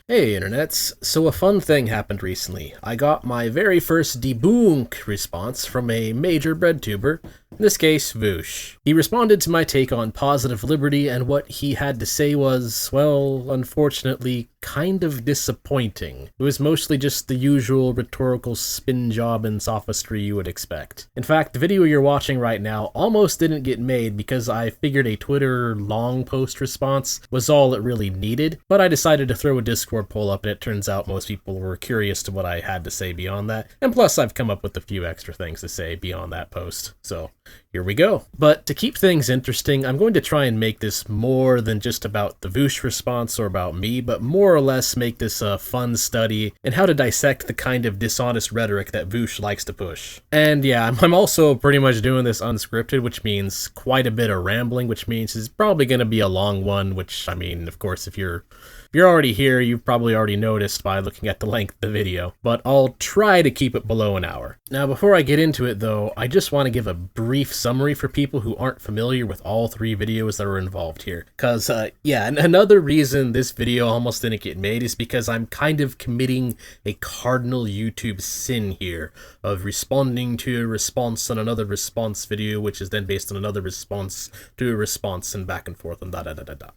Hey internets, so a fun thing happened recently. I got my very first deboonked response from a major bread tuber, in this case, Vaush. He responded to my take on positive liberty, and what he had to say was, well, unfortunately, kind of disappointing. It was mostly just the usual rhetorical spin job and sophistry you would expect. In fact, the video you're watching right now almost didn't get made because I figured a Twitter long post response was all it really needed, but I decided to throw a Discord poll up, and it turns out most people were curious to what I had to say beyond that, and plus I've come up with a few extra things to say beyond that post, so here we go. But to keep things interesting, I'm going to try and make this more than just about the Vaush response or about me, but more or less make this a fun study in how to dissect the kind of dishonest rhetoric that Vaush likes to push. And yeah, I'm also pretty much doing this unscripted, which means quite a bit of rambling, which means it's probably going to be a long one, which, I mean, of course, if you're already here, you've probably already noticed by looking at the length of the video, but I'll try to keep it below an hour. Now, before I get into it though, I just want to give a brief summary for people who aren't familiar with all three videos that are involved here. Cause, yeah, and another reason this video almost didn't get made is because I'm kind of committing a cardinal YouTube sin here of responding to a response on another response video, which is then based on another response to a response and back and forth and da-da-da-da-da.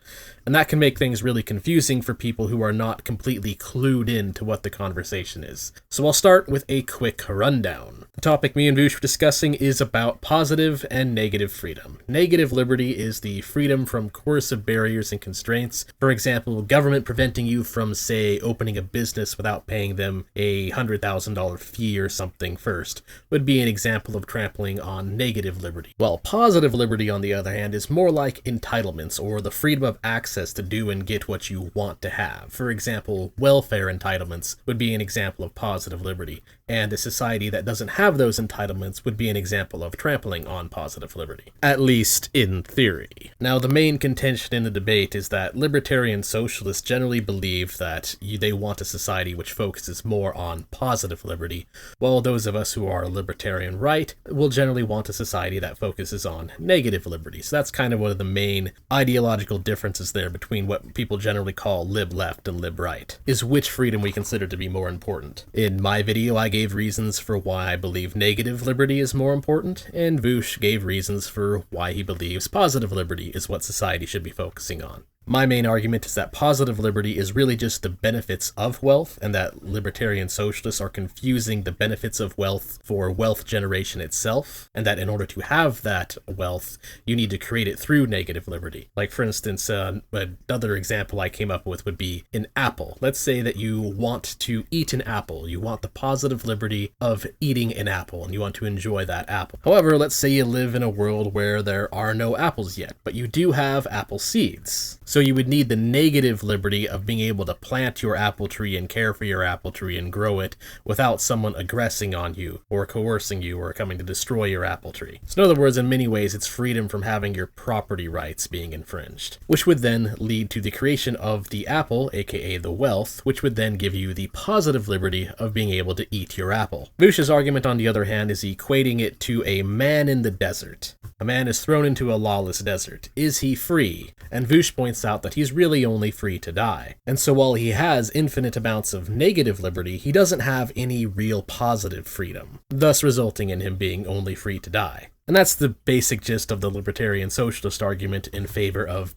And that can make things really confusing for people who are not completely clued in to what the conversation is. So I'll start with a quick rundown. The topic me and Vaush were discussing is about positive and negative freedom. Negative liberty is the freedom from coercive barriers and constraints. For example, government preventing you from, say, opening a business without paying them a $100,000 fee or something first would be an example of trampling on negative liberty. While positive liberty, on the other hand, is more like entitlements or the freedom of access to do and get what you want to have. For example, welfare entitlements would be an example of positive liberty, and a society that doesn't have those entitlements would be an example of trampling on positive liberty. At least in theory. Now, the main contention in the debate is that libertarian socialists generally believe that they want a society which focuses more on positive liberty, while those of us who are libertarian right will generally want a society that focuses on negative liberty. So that's kind of one of the main ideological differences there between what people generally call lib left and lib right, is which freedom we consider to be more important. In my video, I gave reasons for why I believe negative liberty is more important, and Vaush gave reasons for why he believes positive liberty is what society should be focusing on. My main argument is that positive liberty is really just the benefits of wealth, and that libertarian socialists are confusing the benefits of wealth for wealth generation itself, and that in order to have that wealth, you need to create it through negative liberty. Like, for instance, another example I came up with would be an apple. Let's say that you want to eat an apple. You want the positive liberty of eating an apple, and you want to enjoy that apple. However, let's say you live in a world where there are no apples yet, but you do have apple seeds. So you would need the negative liberty of being able to plant your apple tree and care for your apple tree and grow it without someone aggressing on you or coercing you or coming to destroy your apple tree. So in other words, in many ways, it's freedom from having your property rights being infringed, which would then lead to the creation of the apple, aka the wealth, which would then give you the positive liberty of being able to eat your apple. Vaush's argument, on the other hand, is equating it to a man in the desert. A man is thrown into a lawless desert. Is he free? And Vaush points out that he's really only free to die. And so while he has infinite amounts of negative liberty, he doesn't have any real positive freedom, thus resulting in him being only free to die. And that's the basic gist of the libertarian socialist argument in favor of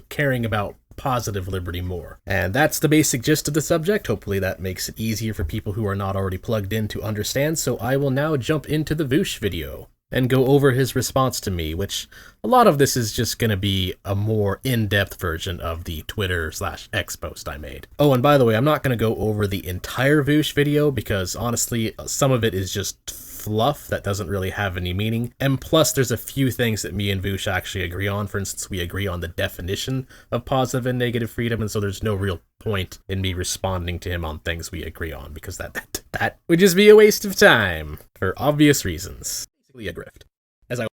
caring about positive liberty more. And that's the basic gist of the subject. Hopefully that makes it easier for people who are not already plugged in to understand, so I will now jump into the Vaush video and go over his response to me, which a lot of this is just going to be a more in-depth version of the Twitter/X post I made. Oh, and by the way, I'm not going to go over the entire Vaush video because honestly, some of it is just fluff that doesn't really have any meaning. And plus, there's a few things that me and Vaush actually agree on. For instance, we agree on the definition of positive and negative freedom, and so there's no real point in me responding to him on things we agree on because that would just be a waste of time for obvious reasons. A grift.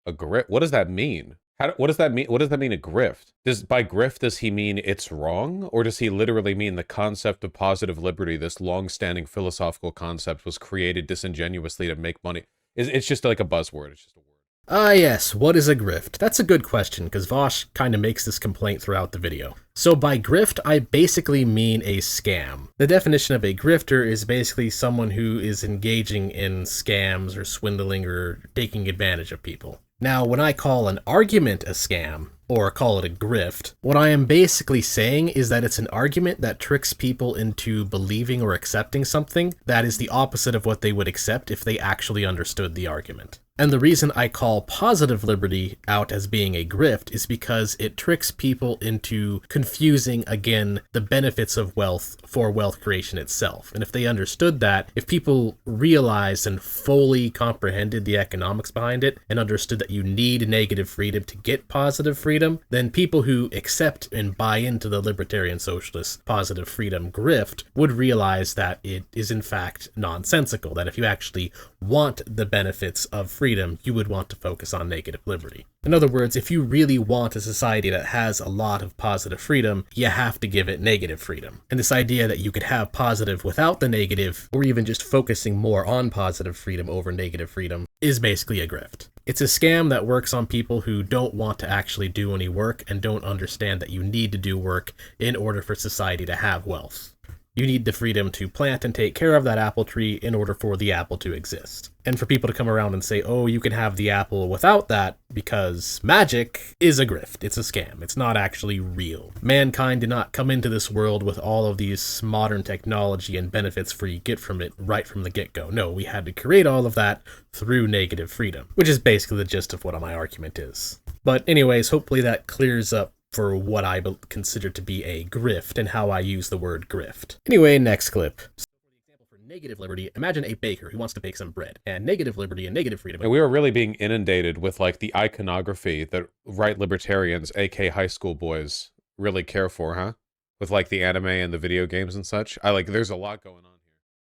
A grift? What does that mean? What does that mean? What does that mean, a grift? By grift, does he mean it's wrong? Or does he literally mean the concept of positive liberty, this long-standing philosophical concept, was created disingenuously to make money? It's just like a buzzword. It's just a word. Yes, what is a grift? That's a good question, because Vaush kind of makes this complaint throughout the video. So by grift, I basically mean a scam. The definition of a grifter is basically someone who is engaging in scams or swindling or taking advantage of people. Now, when I call an argument a scam, or call it a grift, what I am basically saying is that it's an argument that tricks people into believing or accepting something that is the opposite of what they would accept if they actually understood the argument. And the reason I call positive liberty out as being a grift is because it tricks people into confusing, again, the benefits of wealth for wealth creation itself. And if they understood that, if people realized and fully comprehended the economics behind it and understood that you need negative freedom to get positive freedom, then people who accept and buy into the libertarian socialist positive freedom grift would realize that it is in fact nonsensical, that if you actually want the benefits of freedom, you would want to focus on negative liberty. In other words, if you really want a society that has a lot of positive freedom, you have to give it negative freedom. And this idea that you could have positive without the negative, or even just focusing more on positive freedom over negative freedom, is basically a grift. It's a scam that works on people who don't want to actually do any work and don't understand that you need to do work in order for society to have wealth. You need the freedom to plant and take care of that apple tree in order for the apple to exist. And for people to come around and say, oh, you can have the apple without that because magic is a grift. It's a scam. It's not actually real. Mankind did not come into this world with all of these modern technology and benefits for you get from it right from the get-go. No, we had to create all of that through negative freedom, which is basically the gist of what my argument is. But anyways, hopefully that clears up for what I consider to be a grift and how I use the word grift. Anyway, next clip. So for the example for negative liberty, imagine a baker who wants to bake some bread. And negative liberty and negative freedom. And we are really being inundated with like the iconography that right libertarians, aka high school boys, really care for, huh? With like the anime and the video games and such. There's a lot going on.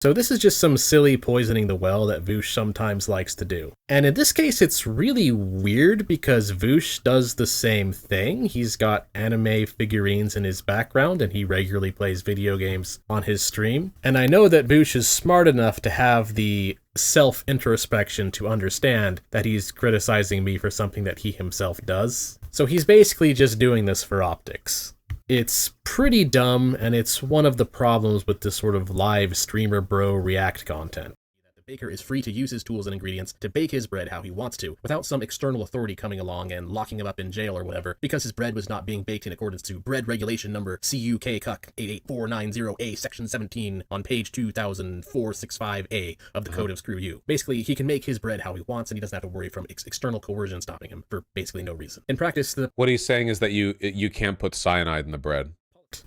So this is just some silly poisoning the well that Vaush sometimes likes to do. And in this case, it's really weird because Vaush does the same thing. He's got anime figurines in his background and he regularly plays video games on his stream. And I know that Vaush is smart enough to have the self-introspection to understand that he's criticizing me for something that he himself does. So he's basically just doing this for optics. It's pretty dumb, and it's one of the problems with this sort of live streamer bro react content. The baker is free to use his tools and ingredients to bake his bread how he wants to, without some external authority coming along and locking him up in jail or whatever, because his bread was not being baked in accordance to bread regulation number CUK 88490A section 17 on page 2465A of the Code of Screw You. Basically, he can make his bread how he wants, and he doesn't have to worry from external coercion stopping him for basically no reason. In practice, what he's saying is that you can't put cyanide in the bread.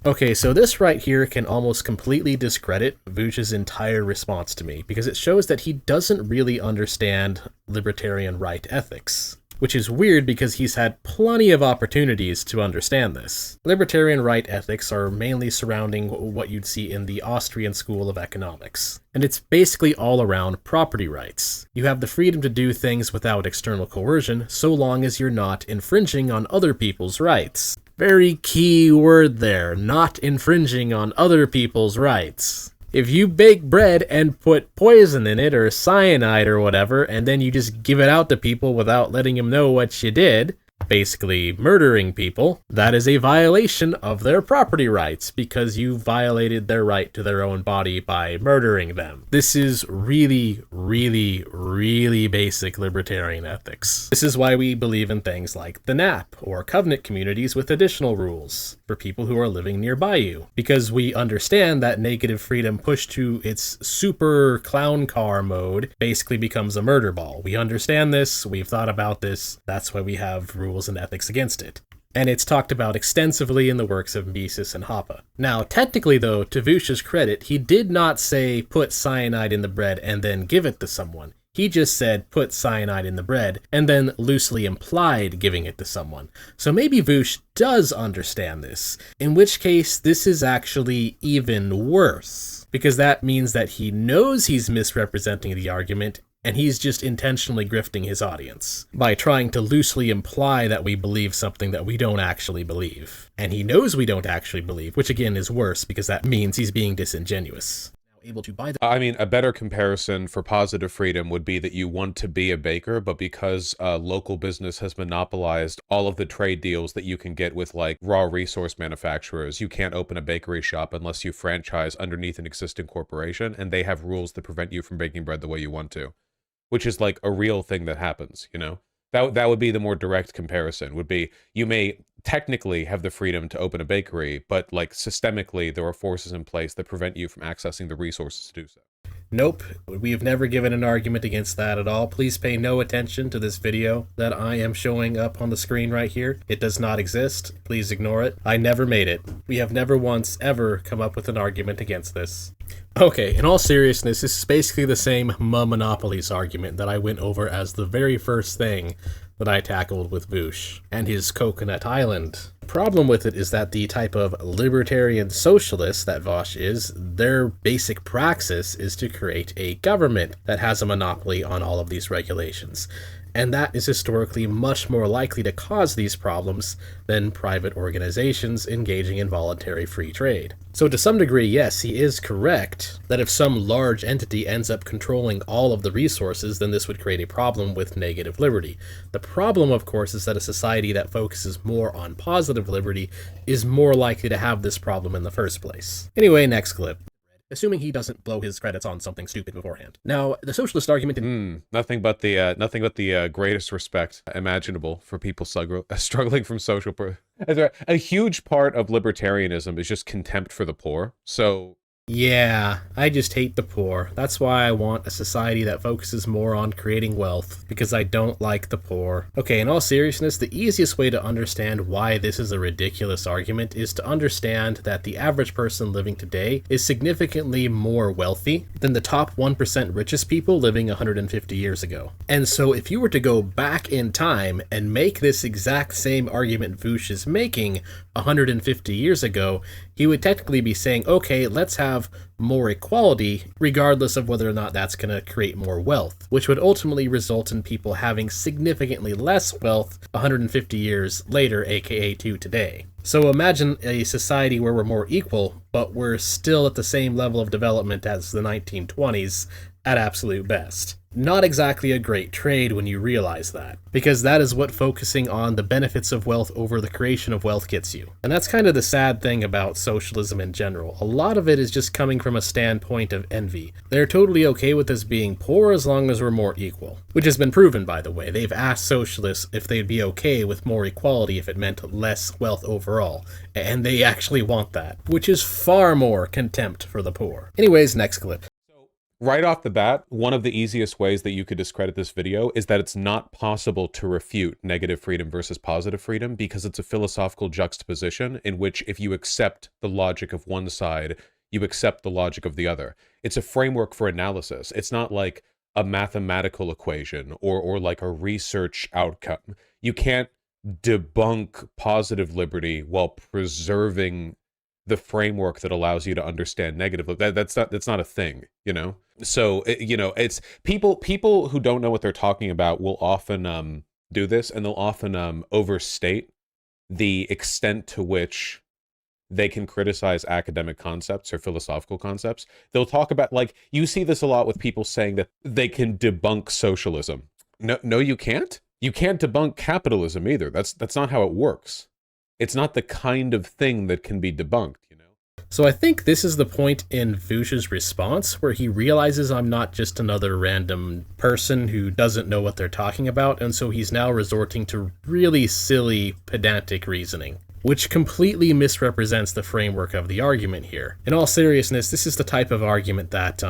Okay, so this right here can almost completely discredit Vaush's entire response to me, because it shows that he doesn't really understand libertarian right ethics. Which is weird because he's had plenty of opportunities to understand this. Libertarian right ethics are mainly surrounding what you'd see in the Austrian School of Economics. And it's basically all around property rights. You have the freedom to do things without external coercion, so long as you're not infringing on other people's rights. Very key word there, not infringing on other people's rights. If you bake bread and put poison in it or cyanide or whatever, and then you just give it out to people without letting them know what you did, basically murdering people, that is a violation of their property rights because you violated their right to their own body by murdering them. This is really, really, really basic libertarian ethics. This is why we believe in things like the NAP, or covenant communities with additional rules for people who are living nearby you, because we understand that negative freedom pushed to its super clown car mode basically becomes a murder ball. We understand this, we've thought about this, that's why we have rules and ethics against it. And it's talked about extensively in the works of Mises and Hoppe. Now, technically though, to Vaush's credit, he did not say put cyanide in the bread and then give it to someone. He just said put cyanide in the bread and then loosely implied giving it to someone. So maybe Vaush does understand this, in which case this is actually even worse, because that means that he knows he's misrepresenting the argument and he's just intentionally grifting his audience by trying to loosely imply that we believe something that we don't actually believe. And he knows we don't actually believe, which again is worse because that means he's being disingenuous. able to buy the I mean, a better comparison for positive freedom would be that you want to be a baker, but because local business has monopolized all of the trade deals that you can get with like raw resource manufacturers, you can't open a bakery shop unless you franchise underneath an existing corporation, and they have rules that prevent you from baking bread the way you want to, which is like a real thing that happens, you know? That would be the more direct comparison, would be you may technically have the freedom to open a bakery, but like systemically there are forces in place that prevent you from accessing the resources to do so. Nope, we have never given an argument against that at all. Please pay no attention to this video that I am showing up on the screen right here. It does not exist. Please ignore it. I never made it. We have never once ever come up with an argument against this. Okay, in all seriousness, this is basically the same Monopolies argument that I went over as the very first thing that I tackled with Vaush and his Coconut Island. The problem with it is that the type of libertarian socialist that Vaush is, their basic praxis is to create a government that has a monopoly on all of these regulations. And that is historically much more likely to cause these problems than private organizations engaging in voluntary free trade. So to some degree, yes, he is correct that if some large entity ends up controlling all of the resources, then this would create a problem with negative liberty. The problem, of course, is that a society that focuses more on positive liberty is more likely to have this problem in the first place. Anyway, next clip. Assuming he doesn't blow his credits on something stupid beforehand. Now, the socialist argument... Nothing but the greatest respect imaginable for people struggling from social... A huge part of libertarianism is just contempt for the poor, so... Yeah, I just hate the poor. That's why I want a society that focuses more on creating wealth, because I don't like the poor. Okay, in all seriousness, the easiest way to understand why this is a ridiculous argument is to understand that the average person living today is significantly more wealthy than the top 1% richest people living 150 years ago. And so if you were to go back in time and make this exact same argument Vaush is making 150 years ago, he would technically be saying, okay, let's have more equality, regardless of whether or not that's going to create more wealth, which would ultimately result in people having significantly less wealth 150 years later, aka to today. So imagine a society where we're more equal, but we're still at the same level of development as the 1920s at absolute best. Not exactly a great trade when you realize that, because that is what focusing on the benefits of wealth over the creation of wealth gets you. And that's kind of the sad thing about socialism in general. A lot of it is just coming from a standpoint of envy. They're totally okay with us being poor as long as we're more equal, which has been proven, by the way. They've asked socialists if they'd be okay with more equality if it meant less wealth overall, and they actually want that, which is far more contempt for the poor. Anyways, next clip. Right off the bat, one of the easiest ways that you could discredit this video is that it's not possible to refute negative freedom versus positive freedom, because it's a philosophical juxtaposition in which if you accept the logic of one side, you accept the logic of the other. It's a framework for analysis. It's not like a mathematical equation or like a research outcome. You can't debunk positive liberty while preserving the framework that allows you to understand negative. That's not a thing, you know? So, you know, it's people who don't know what they're talking about will often do this, and they'll often overstate the extent to which they can criticize academic concepts or philosophical concepts. They'll talk about, like, you see this a lot with people saying that they can debunk socialism. No, you can't. You can't debunk capitalism either. That's not how it works. It's not the kind of thing that can be debunked, you know? So I think this is the point in Vaush's response where he realizes I'm not just another random person who doesn't know what they're talking about, and so he's now resorting to really silly, pedantic reasoning, which completely misrepresents the framework of the argument here. In all seriousness, this is the type of argument that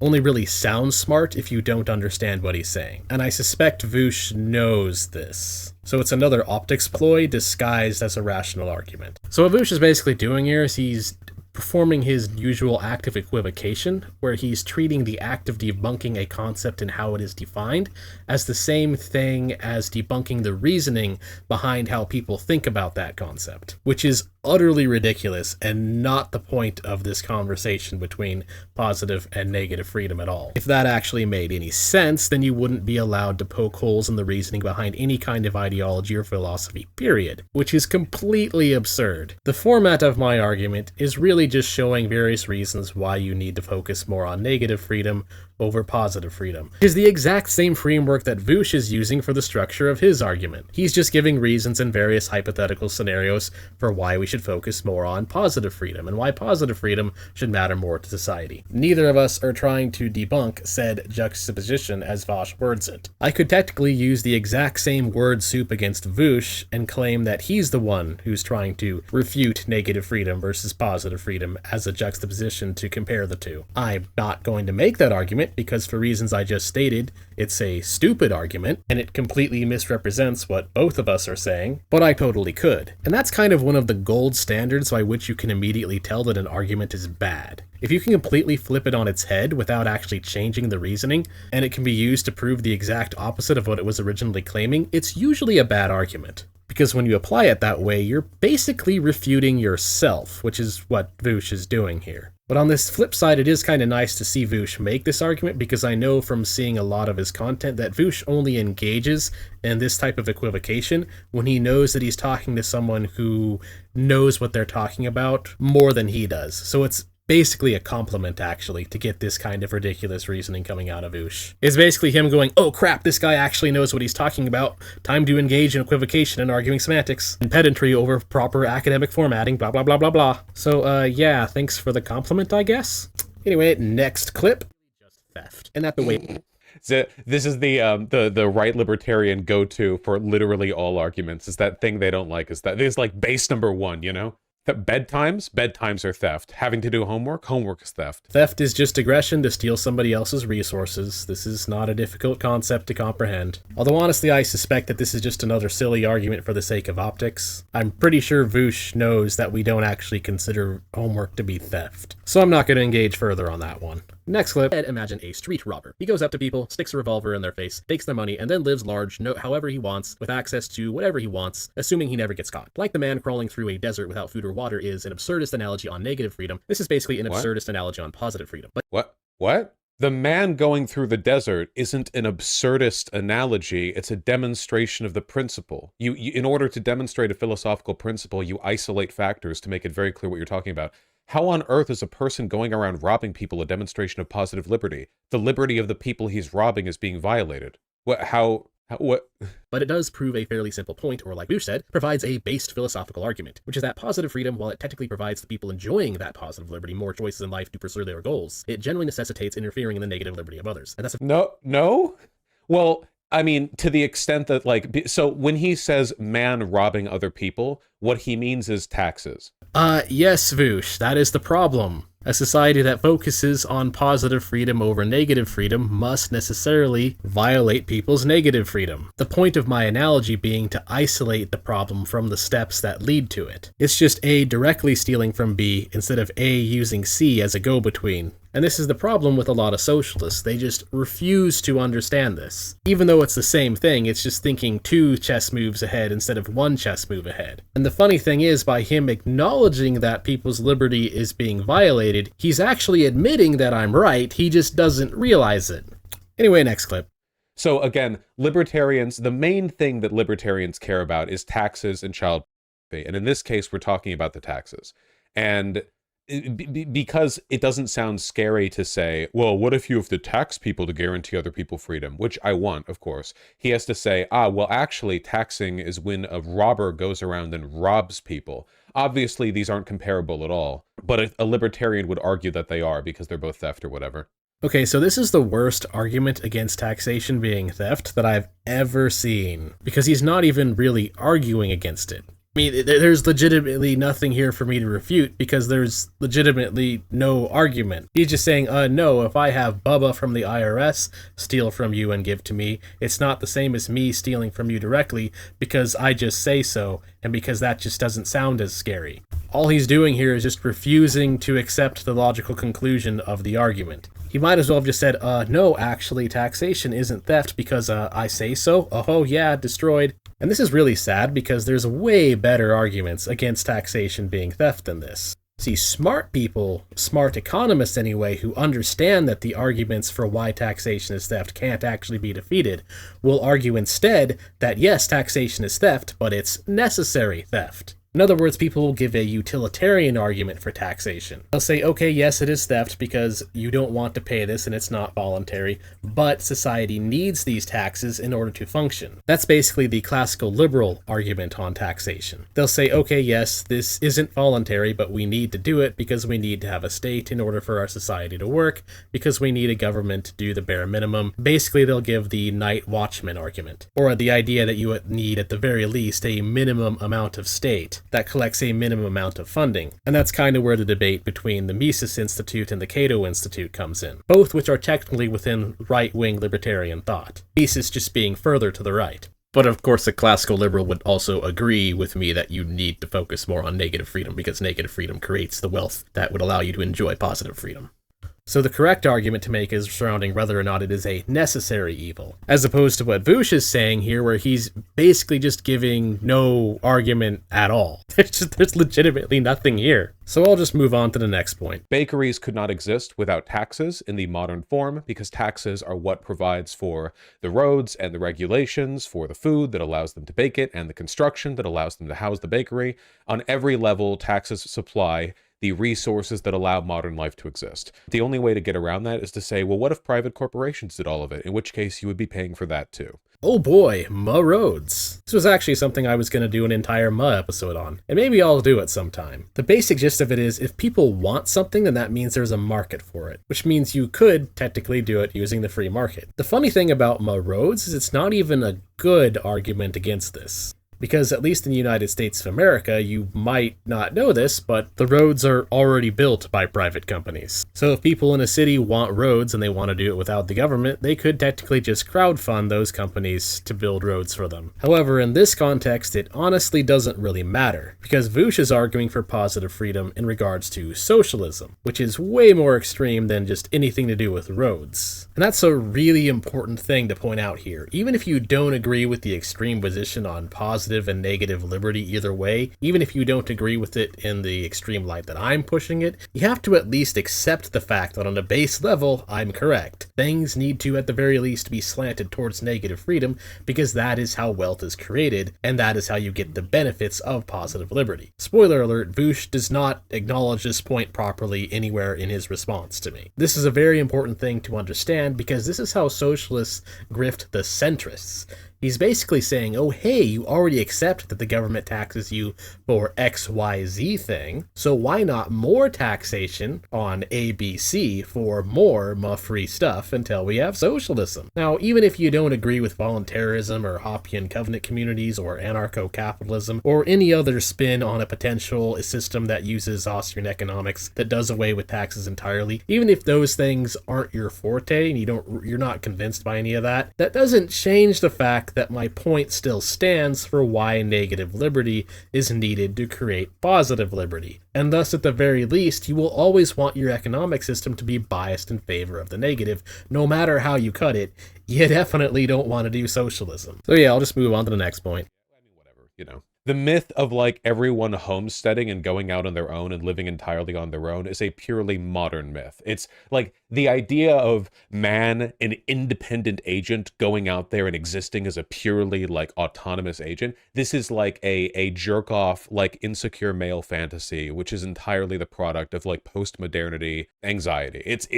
only really sounds smart if you don't understand what he's saying. And I suspect Vaush knows this. So it's another optics ploy disguised as a rational argument. So what Vaush is basically doing here is he's performing his usual act of equivocation, where he's treating the act of debunking a concept and how it is defined as the same thing as debunking the reasoning behind how people think about that concept, which is utterly ridiculous and not the point of this conversation between positive and negative freedom at all. If that actually made any sense, then you wouldn't be allowed to poke holes in the reasoning behind any kind of ideology or philosophy, period, which is completely absurd. The format of my argument is really just showing various reasons why you need to focus more on negative freedom over positive freedom. It is the exact same framework that Vaush is using for the structure of his argument. He's just giving reasons in various hypothetical scenarios for why we should focus more on positive freedom and why positive freedom should matter more to society. Neither of us are trying to debunk said juxtaposition as Vaush words it. I could technically use the exact same word soup against Vaush and claim that he's the one who's trying to refute negative freedom versus positive freedom as a juxtaposition to compare the two. I'm not going to make that argument because for reasons I just stated, it's a stupid argument and it completely misrepresents what both of us are saying, but I totally could. And that's kind of one of the gold standards by which you can immediately tell that an argument is bad. If you can completely flip it on its head without actually changing the reasoning, and it can be used to prove the exact opposite of what it was originally claiming, it's usually a bad argument. Because when you apply it that way, you're basically refuting yourself, which is what Vaush is doing here. But on this flip side, it is kind of nice to see Vaush make this argument because I know from seeing a lot of his content that Vaush only engages in this type of equivocation when he knows that he's talking to someone who knows what they're talking about more than he does. So it's basically a compliment, actually, to get this kind of ridiculous reasoning coming out of Vaush. It's basically him going, oh crap, this guy actually knows what he's talking about. Time to engage in equivocation and arguing semantics. And pedantry over proper academic formatting, blah blah blah blah blah. So, yeah, thanks for the compliment, I guess. Anyway, next clip. Just theft. And that the way... So this is the right libertarian go-to for literally all arguments. Is that thing they don't like. Is that it's like base number one, you know? Bedtimes are theft. Having to do homework is theft. Theft is just aggression to steal somebody else's resources. This is not a difficult concept to comprehend. Although honestly, I suspect that this is just another silly argument for the sake of optics. I'm pretty sure Vaush knows that we don't actually consider homework to be theft. So I'm not going to engage further on that one. Next clip. Imagine a street robber. He goes up to people, sticks a revolver in their face, takes their money, and then lives large however he wants, with access to whatever he wants, assuming he never gets caught. Like the man crawling through a desert without food or water is an absurdist analogy on negative freedom. This is basically an absurdist analogy on positive freedom. But What? The man going through the desert isn't an absurdist analogy, it's a demonstration of the principle. You in order to demonstrate a philosophical principle, you isolate factors to make it very clear what you're talking about. How on earth is a person going around robbing people a demonstration of positive liberty? The liberty of the people he's robbing is being violated. What? But it does prove a fairly simple point, or like Vaush said, provides a based philosophical argument, which is that positive freedom, while it technically provides the people enjoying that positive liberty more choices in life to pursue their goals, it generally necessitates interfering in the negative liberty of others. And that's No? Well, I mean, to the extent that, like, so when he says man robbing other people, what he means is taxes. Yes, Vaush, that is the problem. A society that focuses on positive freedom over negative freedom must necessarily violate people's negative freedom. The point of my analogy being to isolate the problem from the steps that lead to it. It's just A directly stealing from B instead of A using C as a go-between. And this is the problem with a lot of socialists. They just refuse to understand this. Even though it's the same thing, it's just thinking 2 chess moves ahead instead of 1 chess move ahead. And the funny thing is, by him acknowledging that people's liberty is being violated, he's actually admitting that I'm right, he just doesn't realize it. Anyway, next clip. So again, libertarians, the main thing that libertarians care about is taxes and child pay. And in this case, we're talking about the taxes. And because it doesn't sound scary to say, well, what if you have to tax people to guarantee other people freedom, which I want, of course. He has to say, well, actually, taxing is when a robber goes around and robs people. Obviously, these aren't comparable at all, but a libertarian would argue that they are because they're both theft or whatever. Okay, so this is the worst argument against taxation being theft that I've ever seen, because he's not even really arguing against it. I mean, there's legitimately nothing here for me to refute because there's legitimately no argument. He's just saying, no, if I have Bubba from the IRS steal from you and give to me, it's not the same as me stealing from you directly because I just say so and because that just doesn't sound as scary. All he's doing here is just refusing to accept the logical conclusion of the argument. He might as well have just said, no, actually, taxation isn't theft because I say so. Oh, yeah, destroyed. And this is really sad because there's way better arguments against taxation being theft than this. See, smart people, smart economists anyway, who understand that the arguments for why taxation is theft can't actually be defeated, will argue instead that yes, taxation is theft, but it's necessary theft. In other words, people will give a utilitarian argument for taxation. They'll say, okay, yes, it is theft because you don't want to pay this and it's not voluntary, but society needs these taxes in order to function. That's basically the classical liberal argument on taxation. They'll say, okay, yes, this isn't voluntary, but we need to do it because we need to have a state in order for our society to work, because we need a government to do the bare minimum. Basically, they'll give the night watchman argument, or the idea that you would need at the very least a minimum amount of state that collects a minimum amount of funding. And that's kind of where the debate between the Mises Institute and the Cato Institute comes in, both which are technically within right-wing libertarian thought, Mises just being further to the right. But of course, a classical liberal would also agree with me that you need to focus more on negative freedom because negative freedom creates the wealth that would allow you to enjoy positive freedom. So the correct argument to make is surrounding whether or not it is a necessary evil, as opposed to what Vaush is saying here, where he's basically just giving no argument at all. There's legitimately nothing here. So I'll just move on to the next point. Bakeries could not exist without taxes in the modern form because taxes are what provides for the roads and the regulations for the food that allows them to bake it and the construction that allows them to house the bakery. On every level, taxes supply the resources that allow modern life to exist. The only way to get around that is to say, well, what if private corporations did all of it? In which case you would be paying for that too. Oh boy, roads. This was actually something I was going to do an entire episode on, and maybe I'll do it sometime. The basic gist of it is, if people want something, then that means there's a market for it, which means you could technically do it using the free market. The funny thing about roads is it's not even a good argument against this. Because at least in the United States of America, you might not know this, but the roads are already built by private companies. So if people in a city want roads and they want to do it without the government, they could technically just crowdfund those companies to build roads for them. However, in this context, it honestly doesn't really matter, because Vaush is arguing for positive freedom in regards to socialism, which is way more extreme than just anything to do with roads. And that's a really important thing to point out here. Even if you don't agree with the extreme position on positive and negative liberty either way, even if you don't agree with it in the extreme light that I'm pushing it, you have to at least accept the fact that on a base level, I'm correct. Things need to at the very least be slanted towards negative freedom because that is how wealth is created, and that is how you get the benefits of positive liberty. Spoiler alert, Vaush does not acknowledge this point properly anywhere in his response to me. This is a very important thing to understand because this is how socialists grift the centrists. He's basically saying, oh hey, you already accept that the government taxes you for XYZ thing, so why not more taxation on ABC for more free stuff until we have socialism? Now, even if you don't agree with voluntarism or Hoppian covenant communities or anarcho-capitalism or any other spin on a potential system that uses Austrian economics that does away with taxes entirely, even if those things aren't your forte and you're not convinced by any of that, that doesn't change the fact that my point still stands for why negative liberty is needed to create positive liberty. And thus, at the very least, you will always want your economic system to be biased in favor of the negative, no matter how you cut it. You definitely don't want to do socialism. So yeah, I'll just move on to the next point. I mean, whatever, you know. The myth of like everyone homesteading and going out on their own and living entirely on their own is a purely modern myth. It's like the idea of man, an independent agent going out there and existing as a purely like autonomous agent. This is like a jerk off, like insecure male fantasy, which is entirely the product of like post-modernity anxiety. It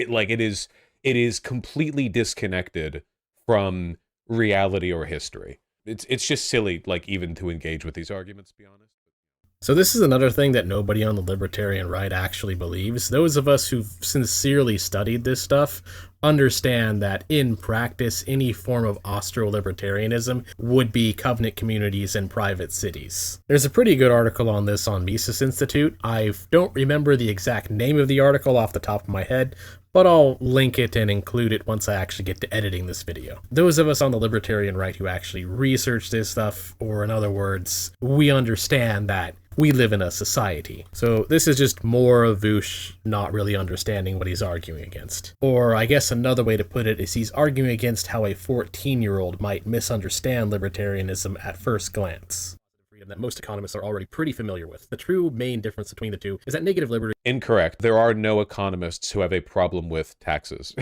is completely disconnected from reality or history. It's just silly, like, even to engage with these arguments, to be honest. So this is another thing that nobody on the libertarian right actually believes. Those of us who've sincerely studied this stuff understand that in practice, any form of Austro-libertarianism would be covenant communities and private cities. There's a pretty good article on this on Mises Institute. I don't remember the exact name of the article off the top of my head, but I'll link it and include it once I actually get to editing this video. Those of us on the libertarian right who actually research this stuff, or in other words, we understand that we live in a society. So this is just more of Vaush not really understanding what he's arguing against. Or I guess another way to put it is he's arguing against how a 14-year-old might misunderstand libertarianism at first glance. That most economists are already pretty familiar with. The true main difference between the two is that negative liberty... Incorrect. There are no economists who have a problem with taxes.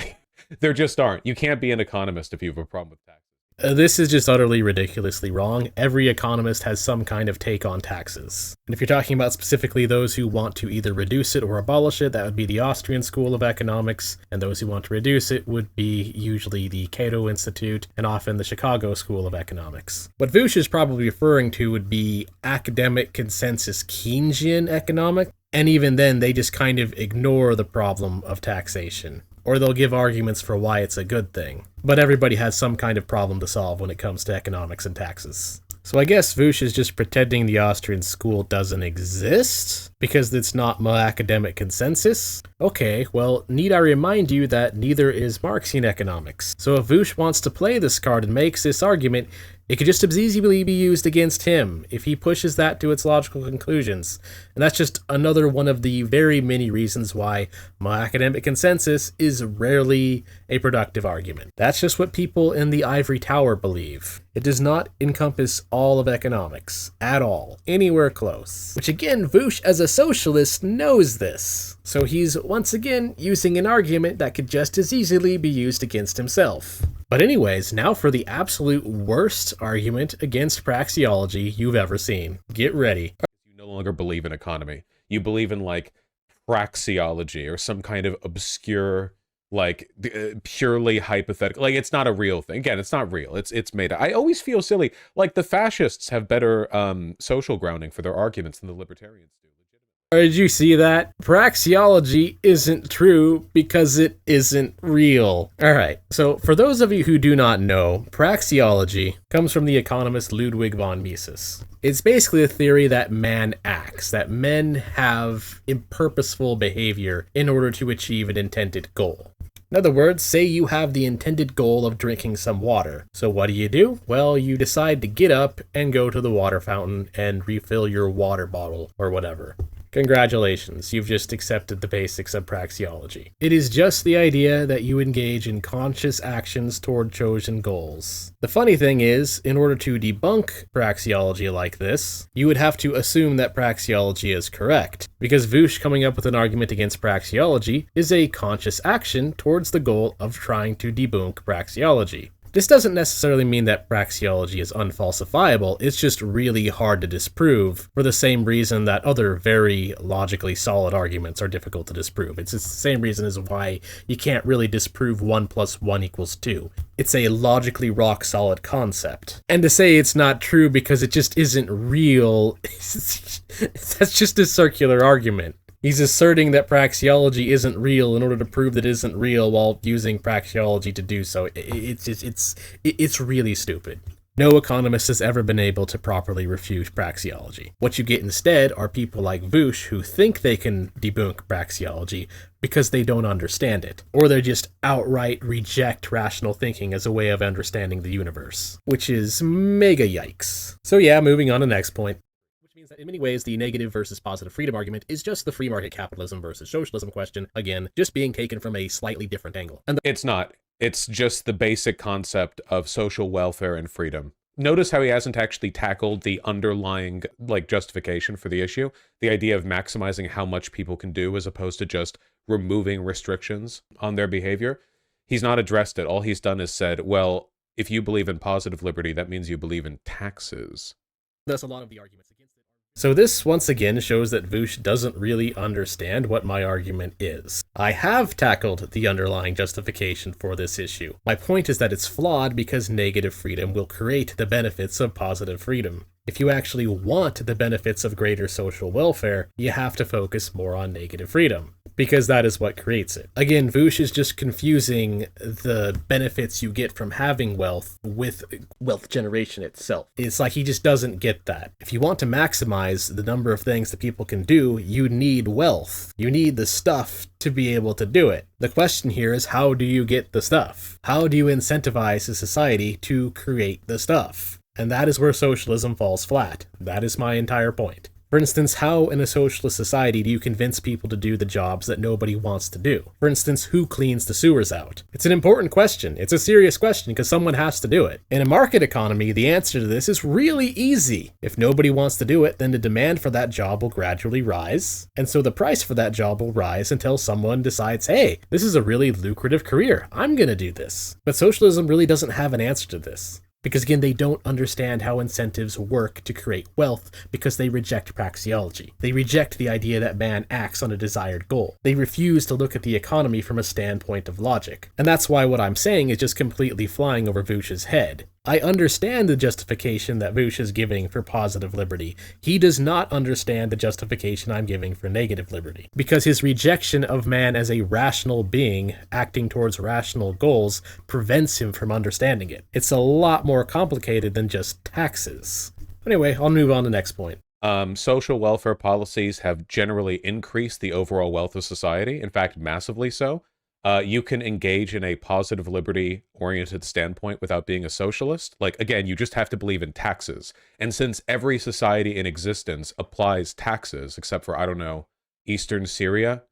There just aren't. You can't be an economist if you have a problem with taxes. This is just utterly ridiculously wrong. Every economist has some kind of take on taxes. And if you're talking about specifically those who want to either reduce it or abolish it, that would be the Austrian School of Economics, and those who want to reduce it would be usually the Cato Institute and often the Chicago School of Economics. What Vaush is probably referring to would be academic consensus Keynesian economics, and even then they just kind of ignore the problem of taxation. Or they'll give arguments for why it's a good thing. But everybody has some kind of problem to solve when it comes to economics and taxes. So I guess Vaush is just pretending the Austrian school doesn't exist because it's not my academic consensus. Okay, well, need I remind you that neither is Marxian economics. So if Vaush wants to play this card and makes this argument, it could just as easily be used against him if he pushes that to its logical conclusions. And that's just another one of the very many reasons why my academic consensus is rarely a productive argument. That's just what people in the ivory tower believe. It does not encompass all of economics at all, anywhere close. Which again, Vaush as a socialist knows this. So he's once again using an argument that could just as easily be used against himself. But anyways, now for the absolute worst argument against praxeology you've ever seen. Get ready. You no longer believe in economy. You believe in, like, praxeology or some kind of obscure, like, purely hypothetical. Like, it's not a real thing. Again, it's not real. It's made up. I always feel silly. Like, the fascists have better social grounding for their arguments than the libertarians do. Did you see that? Praxeology isn't true because it isn't real. Alright, so for those of you who do not know, praxeology comes from the economist Ludwig von Mises. It's basically a theory that man acts, that men have impurposeful behavior in order to achieve an intended goal. In other words, say you have the intended goal of drinking some water. So what do? Well, you decide to get up and go to the water fountain and refill your water bottle or whatever. Congratulations, you've just accepted the basics of praxeology. It is just the idea that you engage in conscious actions toward chosen goals. The funny thing is, in order to debunk praxeology like this, you would have to assume that praxeology is correct, because Vaush coming up with an argument against praxeology is a conscious action towards the goal of trying to debunk praxeology. This doesn't necessarily mean that praxeology is unfalsifiable, it's just really hard to disprove for the same reason that other very logically solid arguments are difficult to disprove. It's just the same reason as why you can't really disprove 1 + 1 = 2. It's a logically rock-solid concept. And to say it's not true because it just isn't real, that's just a circular argument. He's asserting that praxeology isn't real in order to prove that it isn't real while using praxeology to do so. It's really stupid. No economist has ever been able to properly refute praxeology. What you get instead are people like Vaush who think they can debunk praxeology because they don't understand it, or they just outright reject rational thinking as a way of understanding the universe, which is mega yikes. So yeah, moving on to the next point. That in many ways, the negative versus positive freedom argument is just the free market capitalism versus socialism question, again, just being taken from a slightly different angle. And it's not. It's just the basic concept of social welfare and freedom. Notice how he hasn't actually tackled the underlying, like, justification for the issue, the idea of maximizing how much people can do as opposed to just removing restrictions on their behavior. He's not addressed it. All he's done is said, well, if you believe in positive liberty, that means you believe in taxes. That's a lot of the arguments against it. So this, once again, shows that Vaush doesn't really understand what my argument is. I have tackled the underlying justification for this issue. My point is that it's flawed because negative freedom will create the benefits of positive freedom. If you actually want the benefits of greater social welfare, you have to focus more on negative freedom, because that is what creates it. Again, Vaush is just confusing the benefits you get from having wealth with wealth generation itself. It's like he just doesn't get that. If you want to maximize the number of things that people can do, you need wealth. You need the stuff to be able to do it. The question here is, how do you get the stuff? How do you incentivize a society to create the stuff? And that is where socialism falls flat. That is my entire point. For instance, how in a socialist society do you convince people to do the jobs that nobody wants to do? For instance, who cleans the sewers out? It's an important question. It's a serious question because someone has to do it. In a market economy, the answer to this is really easy. If nobody wants to do it, then the demand for that job will gradually rise, and so the price for that job will rise until someone decides, hey, this is a really lucrative career. I'm gonna do this. But socialism really doesn't have an answer to this. Because again, they don't understand how incentives work to create wealth because they reject praxeology. They reject the idea that man acts on a desired goal. They refuse to look at the economy from a standpoint of logic. And that's why what I'm saying is just completely flying over Vaush's head. I understand the justification that Vaush is giving for positive liberty. He does not understand the justification I'm giving for negative liberty, because his rejection of man as a rational being acting towards rational goals prevents him from understanding it. It's a lot more complicated than just taxes. Anyway, I'll move on to the next point. Social welfare policies have generally increased the overall wealth of society, in fact, massively so. You can engage in a positive liberty-oriented standpoint without being a socialist. Like, again, you just have to believe in taxes. And since every society in existence applies taxes, except for, I don't know, Eastern Syria,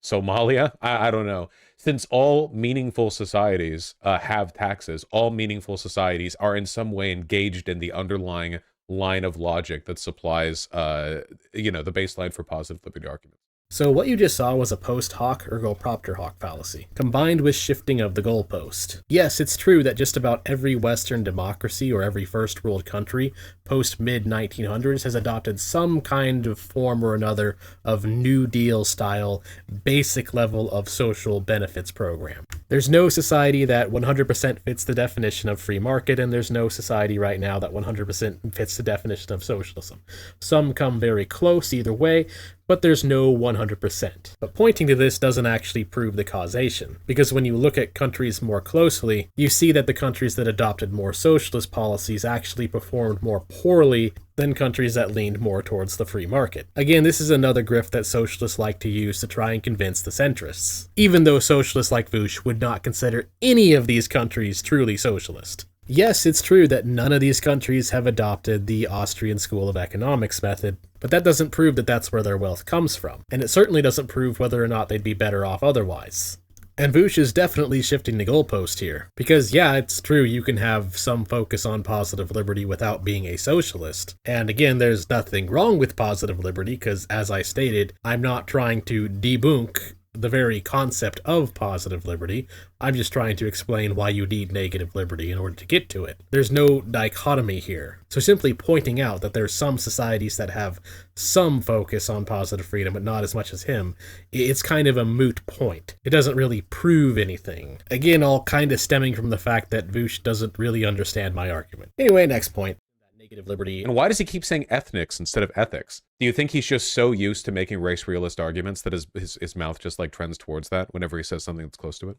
Somalia, I don't know. Since all meaningful societies have taxes, all meaningful societies are in some way engaged in the underlying line of logic that supplies, the baseline for positive liberty arguments. So what you just saw was a post hoc ergo propter hoc fallacy, combined with shifting of the goalpost. Yes, it's true that just about every Western democracy or every first world country post-mid-1900s has adopted some kind of form or another of New Deal style basic level of social benefits program. There's no society that 100% fits the definition of free market, and there's no society right now that 100% fits the definition of socialism. Some come very close either way, but there's no 100%. But pointing to this doesn't actually prove the causation, because when you look at countries more closely, you see that the countries that adopted more socialist policies actually performed more poorly than countries that leaned more towards the free market. Again, this is another grift that socialists like to use to try and convince the centrists, even though socialists like Vaush would not consider any of these countries truly socialist. Yes, it's true that none of these countries have adopted the Austrian School of Economics method, but that doesn't prove that that's where their wealth comes from, and it certainly doesn't prove whether or not they'd be better off otherwise. And Vaush is definitely shifting the goalpost here, because yeah, it's true you can have some focus on positive liberty without being a socialist. And again, there's nothing wrong with positive liberty, because as I stated, I'm not trying to debunk the very concept of positive liberty. I'm just trying to explain why you need negative liberty in order to get to it. There's no dichotomy here. So simply pointing out that there's some societies that have some focus on positive freedom, but not as much as him, it's kind of a moot point. It doesn't really prove anything. Again, all kind of stemming from the fact that Vaush doesn't really understand my argument. Anyway, next point. Negative liberty. And why does he keep saying ethnics instead of ethics? Do you think he's just so used to making race realist arguments that his mouth just like trends towards that whenever he says something that's close to it?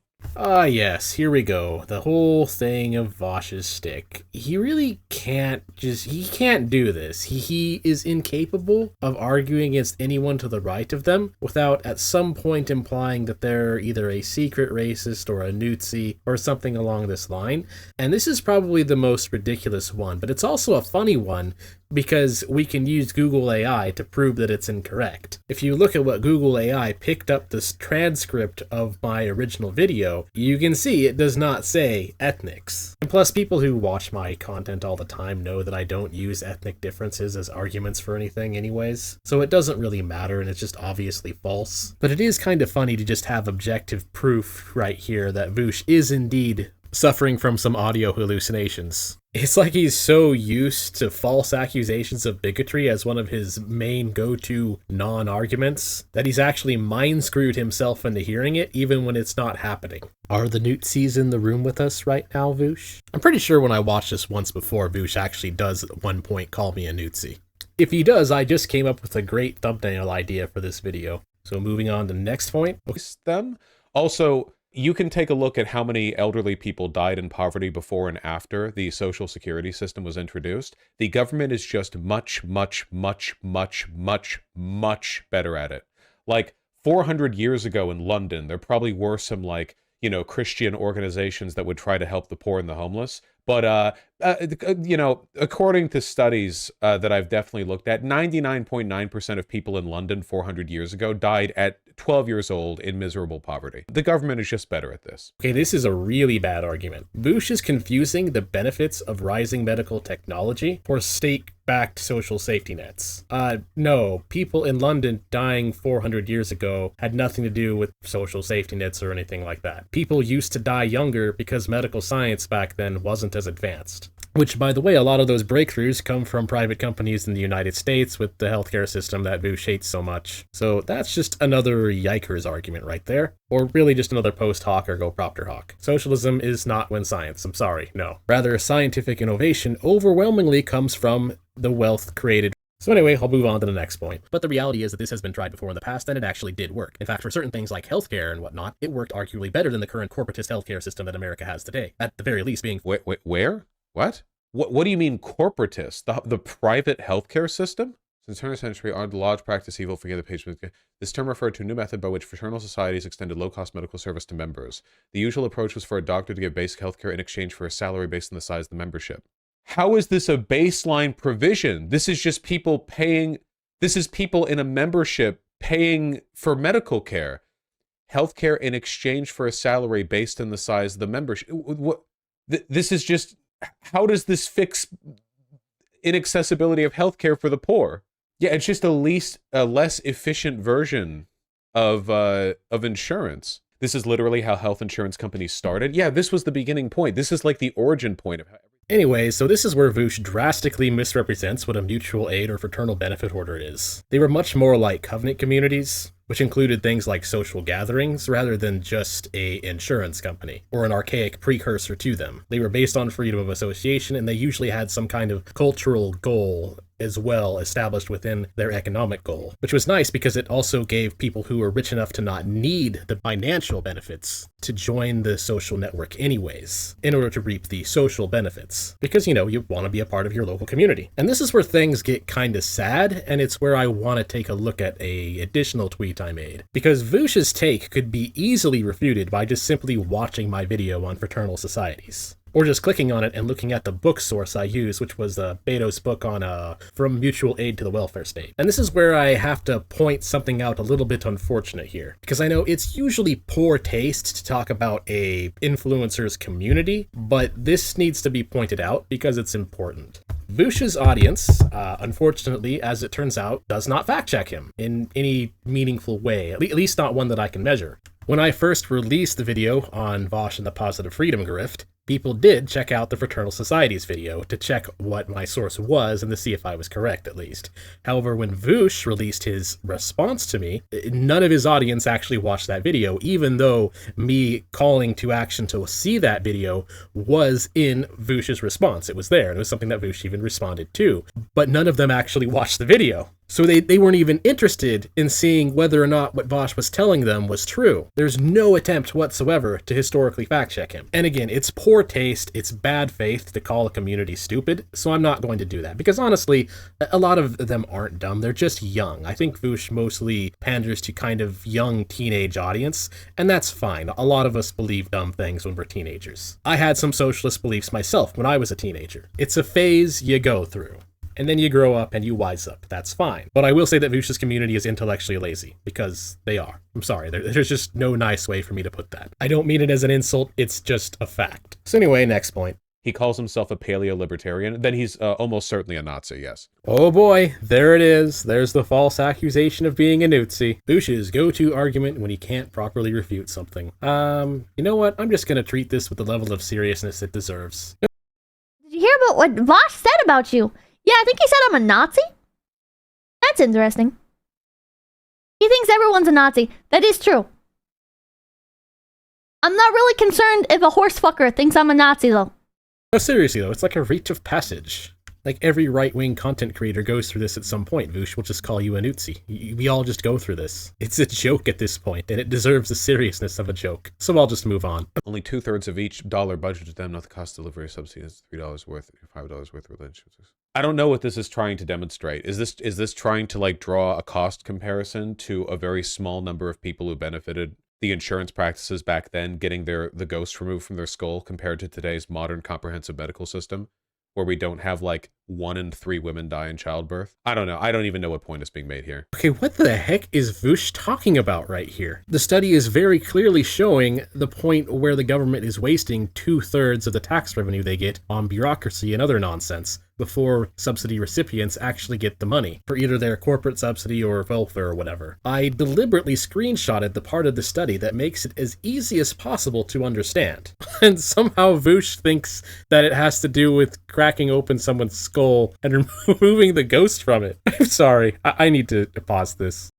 Yes, here we go. The whole thing of Vaush's stick. He really can't he can't do this. He is incapable of arguing against anyone to the right of them without at some point implying that they're either a secret racist or a Nazi or something along this line. And this is probably the most ridiculous one, but it's also a funny one because we can use Google AI to prove that it's incorrect. If you look at what Google AI picked up this transcript of my original video, you can see it does not say ethnics. And plus, people who watch my content all the time know that I don't use ethnic differences as arguments for anything anyways, so it doesn't really matter and it's just obviously false. But it is kind of funny to just have objective proof right here that Vaush is indeed suffering from some audio hallucinations. It's like he's so used to false accusations of bigotry as one of his main go-to non-arguments that he's actually mind-screwed himself into hearing it even when it's not happening. Are the Newtsies in the room with us right now, Vaush? I'm pretty sure when I watched this once before, Vaush actually does at one point call me a Newtsie. If he does, I just came up with a great thumbnail idea for this video. So moving on to the next point. Them. Also, you can take a look at how many elderly people died in poverty before and after the social security system was introduced. The government is just much, much, much, much, much, much better at it. Like 400 years ago in London, there probably were some Christian organizations that would try to help the poor and the homeless. But, you know, according to studies that I've definitely looked at, 99.9% of people in London 400 years ago died at 12 years old in miserable poverty. The government is just better at this. Okay, this is a really bad argument. Vaush is confusing the benefits of rising medical technology for state-backed social safety nets. No, people in London dying 400 years ago had nothing to do with social safety nets or anything like that. People used to die younger because medical science back then wasn't as advanced. Which, by the way, a lot of those breakthroughs come from private companies in the United States with the healthcare system that Vaush hates so much. So that's just another yikers argument right there. Or really just another post hoc or go propter hoc. Socialism is not when science, I'm sorry, no. Rather, scientific innovation overwhelmingly comes from the wealth created. So anyway, I'll move on to the next point. But the reality is that this has been tried before in the past, and it actually did work. In fact, for certain things like healthcare and whatnot, it worked arguably better than the current corporatist healthcare system that America has today. At the very least being... Wait, where? What? What do you mean corporatist? The private healthcare system? Since the 20th century, our large practice evil forget the patient. This term referred to a new method by which fraternal societies extended low-cost medical service to members. The usual approach was for a doctor to give basic healthcare in exchange for a salary based on the size of the membership. How is this a baseline provision? This is just people paying. This is people in a membership paying for medical care. Healthcare in exchange for a salary based on the size of the membership. What? This is just... How does this fix inaccessibility of healthcare for the poor? Yeah, it's just a less efficient version of insurance. This is literally how health insurance companies started. Yeah, this was the beginning point. This is like the origin point of how... Anyway, so this is where Vaush drastically misrepresents what a mutual aid or fraternal benefit order is. They were much more like covenant communities, which included things like social gatherings rather than just a insurance company, or an archaic precursor to them. They were based on freedom of association, and they usually had some kind of cultural goal as well established within their economic goal, which was nice because it also gave people who were rich enough to not need the financial benefits to join the social network anyways, in order to reap the social benefits. Because, you know, you want to be a part of your local community. And this is where things get kind of sad, and it's where I want to take a look at a additional tweet I made. Because Vaush's take could be easily refuted by just simply watching my video on fraternal societies. Or just clicking on it and looking at the book source I used, which was Beto's book on From Mutual Aid to the Welfare State. And this is where I have to point something out a little bit unfortunate here, because I know it's usually poor taste to talk about a influencer's community, but this needs to be pointed out because it's important. Vaush's audience, unfortunately, as it turns out, does not fact check him in any meaningful way, at least not one that I can measure. When I first released the video on Vaush and the Positive Freedom Grift, people did check out the Fraternal Societies video to check what my source was and to see if I was correct, at least. However, when Vaush released his response to me, none of his audience actually watched that video, even though me calling to action to see that video was in Vaush's response. It was there, and it was something that Vaush even responded to. But none of them actually watched the video. So they weren't even interested in seeing whether or not what Vaush was telling them was true. There's no attempt whatsoever to historically fact check him. And again, it's poor taste, it's bad faith to call a community stupid, so I'm not going to do that. Because honestly, a lot of them aren't dumb, they're just young. I think Vaush mostly panders to kind of young teenage audience, and that's fine. A lot of us believe dumb things when we're teenagers. I had some socialist beliefs myself when I was a teenager. It's a phase you go through. And then you grow up and you wise up. That's fine. But I will say that Vaush's community is intellectually lazy, because they are. I'm sorry, there's just no nice way for me to put that. I don't mean it as an insult, it's just a fact. So anyway, next point. He calls himself a paleo-libertarian, then he's almost certainly a Nazi, yes. Oh boy, there it is. There's the false accusation of being a Nazi. Vaush's go-to argument when he can't properly refute something. You know what? I'm just gonna treat this with the level of seriousness it deserves. Did you hear about what Vaush said about you? Yeah, I think he said I'm a Nazi. That's interesting. He thinks everyone's a Nazi. That is true. I'm not really concerned if a horsefucker thinks I'm a Nazi, though. No, seriously, though, it's like a rite of passage. Like every right-wing content creator goes through this at some point. Vaush will just call you a Nazi. We all just go through this. It's a joke at this point, and it deserves the seriousness of a joke. So I'll just move on. Only 2/3 of each dollar budgeted to them, not the cost of delivery subsidies, $3 worth, $5 worth of relationships. I don't know what this is trying to demonstrate. Is this trying to like draw a cost comparison to a very small number of people who benefited the insurance practices back then, getting the ghost removed from their skull, compared to today's modern comprehensive medical system, where we don't have like 1 in 3 women die in childbirth. I don't know. I don't even know what point is being made here. Okay, what the heck is Vaush talking about right here? The study is very clearly showing the point where the government is wasting 2/3 of the tax revenue they get on bureaucracy and other nonsense before subsidy recipients actually get the money for either their corporate subsidy or welfare or whatever. I deliberately screenshotted the part of the study that makes it as easy as possible to understand. And somehow Vaush thinks that it has to do with cracking open someone's skull and removing the ghost from it. I'm sorry. I need to pause this.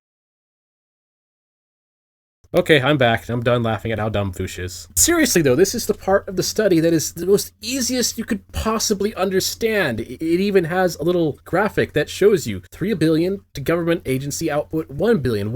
Okay, I'm back. I'm done laughing at how dumb Vaush is. Seriously though, this is the part of the study that is the most easiest you could possibly understand. It even has a little graphic that shows you 3 billion to government agency output 1 billion.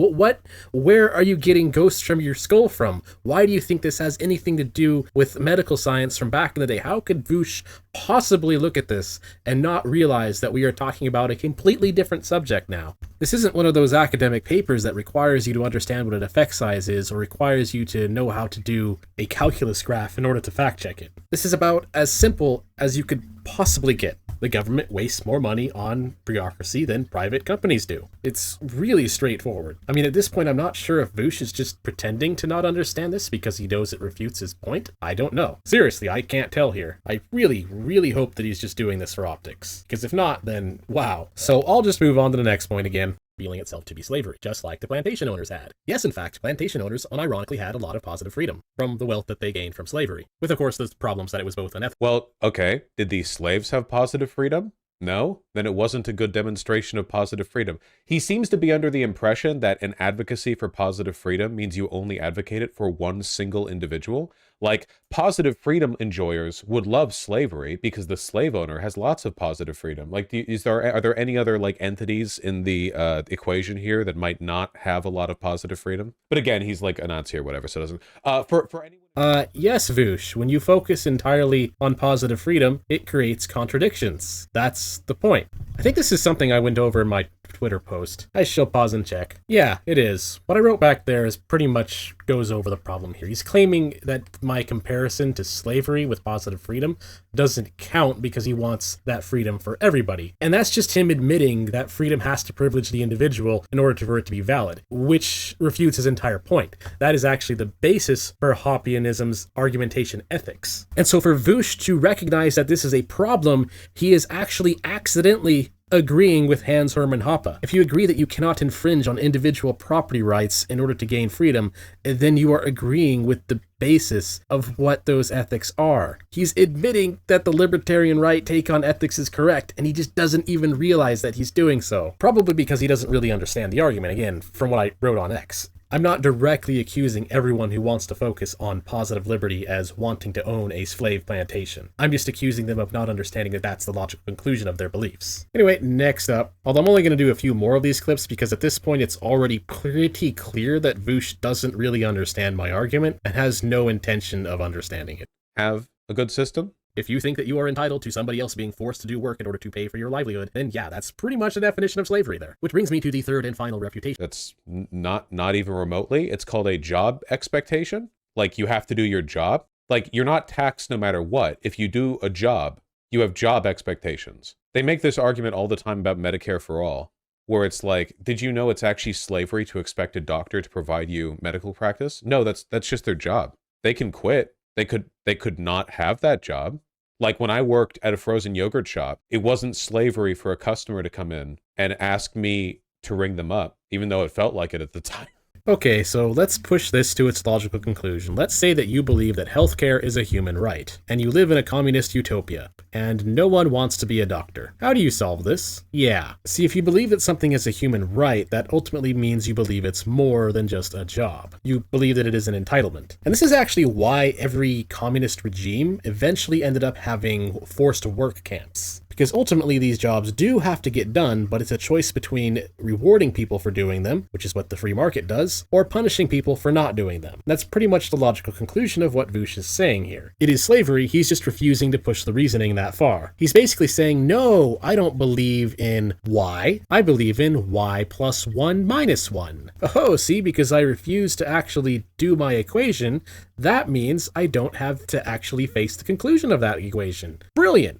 Where are you getting ghosts from your skull from? Why do you think this has anything to do with medical science from back in the day? How could Vaush possibly look at this and not realize that we are talking about a completely different subject now? This isn't one of those academic papers that requires you to understand what an effect size is or requires you to know how to do a calculus graph in order to fact check it. This is about as simple as you could possibly get. The government wastes more money on bureaucracy than private companies do. It's really straightforward. I mean, at this point, I'm not sure if Vaush is just pretending to not understand this because he knows it refutes his point. I don't know. Seriously, I can't tell here. I really, really hope that he's just doing this for optics. Because if not, then wow. So I'll just move on to the next point again. Feeling itself to be slavery, just like the plantation owners had. Yes, in fact, plantation owners unironically had a lot of positive freedom from the wealth that they gained from slavery, with of course the problems that it was both unethical. Well, okay, did these slaves have positive freedom? No? Then it wasn't a good demonstration of positive freedom. He seems to be under the impression that an advocacy for positive freedom means you only advocate it for one single individual. Like, positive freedom enjoyers would love slavery because the slave owner has lots of positive freedom. Like, are there any other, like, entities in the equation here that might not have a lot of positive freedom? But again, he's like a Nazi or whatever, so it doesn't... For anyone... Yes, Vaush. When you focus entirely on positive freedom, it creates contradictions. That's the point. I think this is something I went over in my Twitter post. I shall pause and check. Yeah, it is. What I wrote back there is pretty much goes over the problem here. He's claiming that my comparison to slavery with positive freedom doesn't count because he wants that freedom for everybody. And that's just him admitting that freedom has to privilege the individual in order for it to be valid, which refutes his entire point. That is actually the basis for Hoppianism's argumentation ethics. And so for Vaush to recognize that this is a problem, he is actually accidentally agreeing with Hans Hermann Hoppe. If you agree that you cannot infringe on individual property rights in order to gain freedom, then you are agreeing with the basis of what those ethics are. He's admitting that the libertarian right take on ethics is correct, and he just doesn't even realize that he's doing so. Probably because he doesn't really understand the argument, again, from what I wrote on X. I'm not directly accusing everyone who wants to focus on positive liberty as wanting to own a slave plantation. I'm just accusing them of not understanding that that's the logical conclusion of their beliefs. Anyway, next up, although I'm only going to do a few more of these clips because at this point it's already pretty clear that Vaush doesn't really understand my argument and has no intention of understanding it. Have a good system? If you think that you are entitled to somebody else being forced to do work in order to pay for your livelihood, then yeah, that's pretty much the definition of slavery there. Which brings me to the third and final refutation. That's not even remotely. It's called a job expectation. Like, you have to do your job. Like, you're not taxed no matter what. If you do a job, you have job expectations. They make this argument all the time about Medicare for all, where it's like, did you know it's actually slavery to expect a doctor to provide you medical practice? No, that's just their job. They can quit. They could not have that job. Like, when I worked at a frozen yogurt shop, it wasn't slavery for a customer to come in and ask me to ring them up, even though it felt like it at the time. Okay, so let's push this to its logical conclusion. Let's say that you believe that healthcare is a human right, and you live in a communist utopia, and no one wants to be a doctor. How do you solve this? Yeah. See, if you believe that something is a human right, that ultimately means you believe it's more than just a job. You believe that it is an entitlement. And this is actually why every communist regime eventually ended up having forced work camps. because ultimately these jobs do have to get done, but it's a choice between rewarding people for doing them, which is what the free market does, or punishing people for not doing them. That's pretty much the logical conclusion of what Vaush is saying here. It is slavery, he's just refusing to push the reasoning that far. He's basically saying, no, I don't believe in y, I believe in y plus 1 minus 1. Oh, see, because I refuse to actually do my equation, that means I don't have to actually face the conclusion of that equation. Brilliant!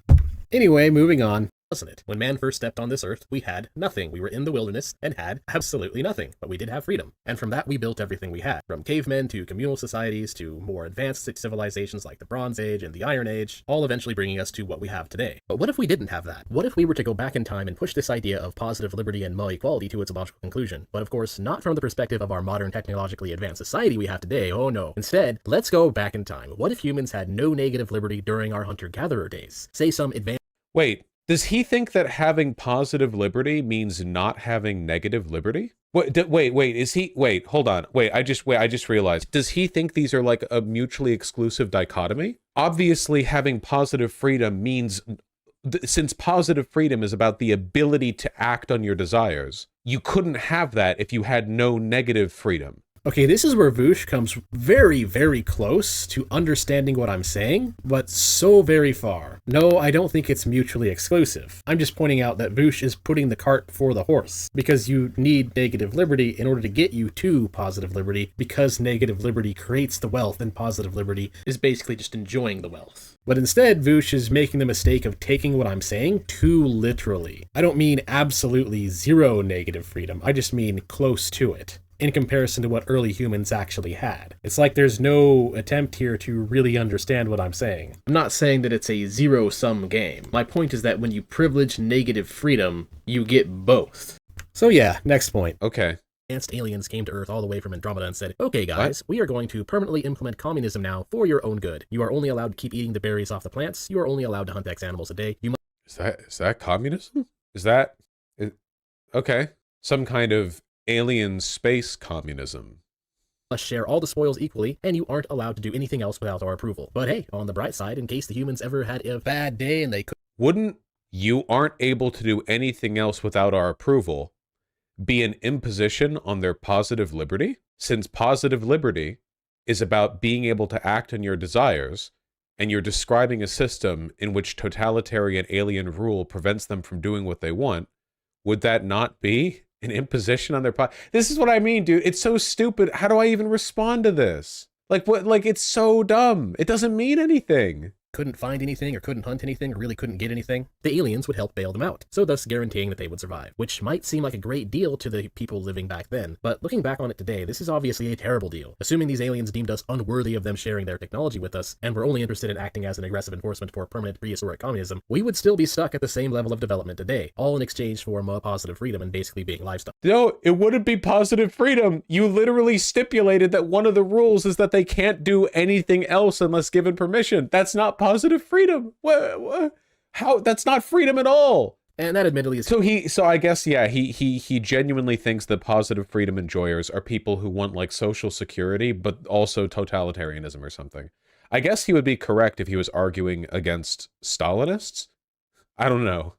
Anyway, moving on. Wasn't it? When man first stepped on this earth, we had nothing. We were in the wilderness and had absolutely nothing, but we did have freedom. And from that, we built everything we had. From cavemen to communal societies to more advanced civilizations like the Bronze Age and the Iron Age, all eventually bringing us to what we have today. But what if we didn't have that? What if we were to go back in time and push this idea of positive liberty and more equality to its logical conclusion? But of course, not from the perspective of our modern technologically advanced society we have today, oh no. Instead, let's go back in time. What if humans had no negative liberty during our hunter-gatherer days? Say some advanced— Wait, does he think that having positive liberty means not having negative liberty? Wait, hold on. I just realized. Does he think these are like a mutually exclusive dichotomy? Obviously, having positive freedom means, since positive freedom is about the ability to act on your desires, you couldn't have that if you had no negative freedom. Okay, this is where Vaush comes very, very close to understanding what I'm saying, but so very far. No, I don't think it's mutually exclusive. I'm just pointing out that Vaush is putting the cart before the horse, because you need negative liberty in order to get you to positive liberty, because negative liberty creates the wealth, and positive liberty is basically just enjoying the wealth. But instead, Vaush is making the mistake of taking what I'm saying too literally. I don't mean absolutely zero negative freedom, I just mean close to it, in comparison to what early humans actually had. It's like there's no attempt here to really understand what I'm saying. I'm not saying that it's a zero-sum game. My point is that when you privilege negative freedom, you get both. So yeah, next point. Okay. Advanced aliens came to Earth all the way from Andromeda and said, okay guys, we are going to permanently implement communism now for your own good. You are only allowed to keep eating the berries off the plants. You are only allowed to hunt X animals a day. You Is that communism? Okay. Some kind of alien space communism. Must share all the spoils equally, and you aren't allowed to do anything else without our approval. But hey, on the bright side, in case the humans ever had a bad day and they could— Wouldn't "you aren't able to do anything else without our approval" be an imposition on their positive liberty? Since positive liberty is about being able to act on your desires, and you're describing a system in which totalitarian alien rule prevents them from doing what they want, would that not be an imposition on their This is what I mean, dude. It's so stupid. How do I even respond to this? Like, what? Like, it's so dumb. It doesn't mean anything. couldn't find anything or couldn't hunt anything or really couldn't get anything, the aliens would help bail them out, so thus guaranteeing that they would survive, which might seem like a great deal to the people living back then, but looking back on it today, this is obviously a terrible deal. Assuming these aliens deemed us unworthy of them sharing their technology with us, and were only interested in acting as an aggressive enforcement for permanent prehistoric communism, we would still be stuck at the same level of development today, all in exchange for more positive freedom and basically being livestock. No, it wouldn't be positive freedom. You literally stipulated that one of the rules is that they can't do anything else unless given permission. That's not positive freedom. What? How? That's not freedom at all. And that admittedly is... So I guess, yeah, he genuinely thinks that positive freedom enjoyers are people who want, like, social security, but also totalitarianism or something. I guess he would be correct if he was arguing against Stalinists. I don't know.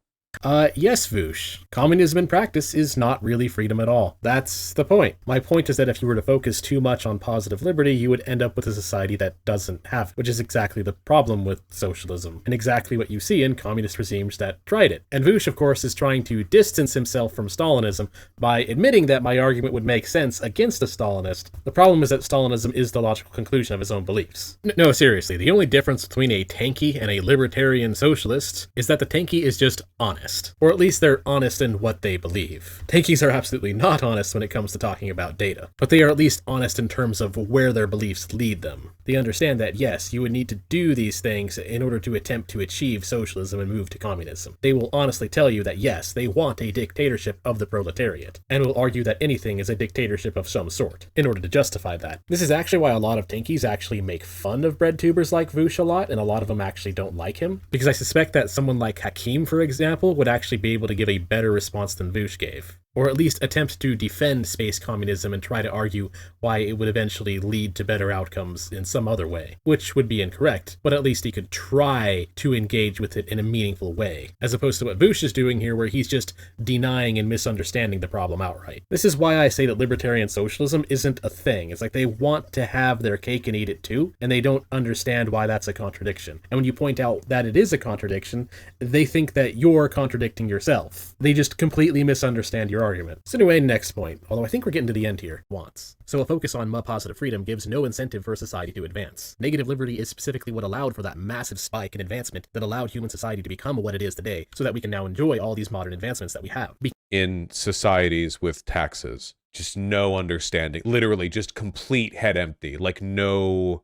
Yes, Vaush. Communism in practice is not really freedom at all. That's the point. My point is that if you were to focus too much on positive liberty, you would end up with a society that doesn't have it, which is exactly the problem with socialism, and exactly what you see in communist regimes that tried it. And Vaush, of course, is trying to distance himself from Stalinism by admitting that my argument would make sense against a Stalinist. The problem is that Stalinism is the logical conclusion of his own beliefs. No, seriously, the only difference between a tanky and a libertarian socialist is that the tanky is just honest. Or at least they're honest in what they believe. Tankies are absolutely not honest when it comes to talking about data, but they are at least honest in terms of where their beliefs lead them. They understand that, yes, you would need to do these things in order to attempt to achieve socialism and move to communism. They will honestly tell you that, yes, they want a dictatorship of the proletariat, and will argue that anything is a dictatorship of some sort, in order to justify that. This is actually why a lot of tankies actually make fun of breadtubers like Vaush a lot, and a lot of them actually don't like him, because I suspect that someone like Hakim, for example, would actually be able to give a better response than Vaush gave. or at least attempt to defend space communism and try to argue why it would eventually lead to better outcomes in some other way, which would be incorrect, but at least he could try to engage with it in a meaningful way, as opposed to what Vaush is doing here, where he's just denying and misunderstanding the problem outright. This is why I say that libertarian socialism isn't a thing. It's like they want to have their cake and eat it too, and they don't understand why that's a contradiction. And when you point out that it is a contradiction, they think that you're contradicting yourself. They just completely misunderstand your argument. So anyway, next point, although I think we're getting to the end here. Wants. So a focus on positive freedom gives no incentive for society to advance. Negative liberty is specifically what allowed for that massive spike in advancement that allowed human society to become what it is today, so that we can now enjoy all these modern advancements that we have. In societies with taxes, just no understanding, literally just complete head empty, like no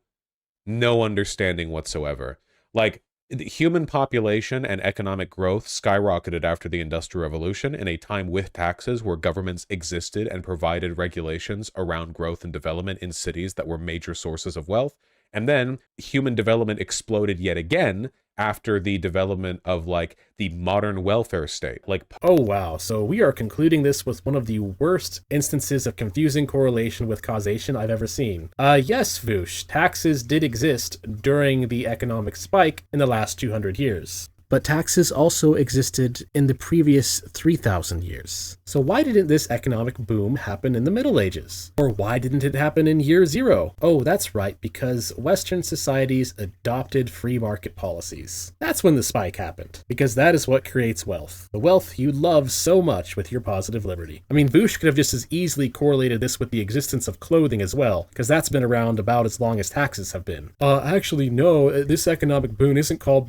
understanding whatsoever. Like, the human population and economic growth skyrocketed after the Industrial Revolution in a time with taxes where governments existed and provided regulations around growth and development in cities that were major sources of wealth. And then human development exploded yet again after the development of, like, the modern welfare state. Like, oh wow, so we are concluding this with one of the worst instances of confusing correlation with causation I've ever seen. Yes, Vaush, taxes did exist during the economic spike in the last 200 years. But taxes also existed in the previous 3,000 years. So why didn't this economic boom happen in the Middle Ages? Or why didn't it happen in year zero? Oh, that's right, because Western societies adopted free market policies. That's when the spike happened, because that is what creates wealth. The wealth you love so much with your positive liberty. I mean, Vaush could have just as easily correlated this with the existence of clothing as well, because that's been around about as long as taxes have been. Actually, no, this economic boom isn't called,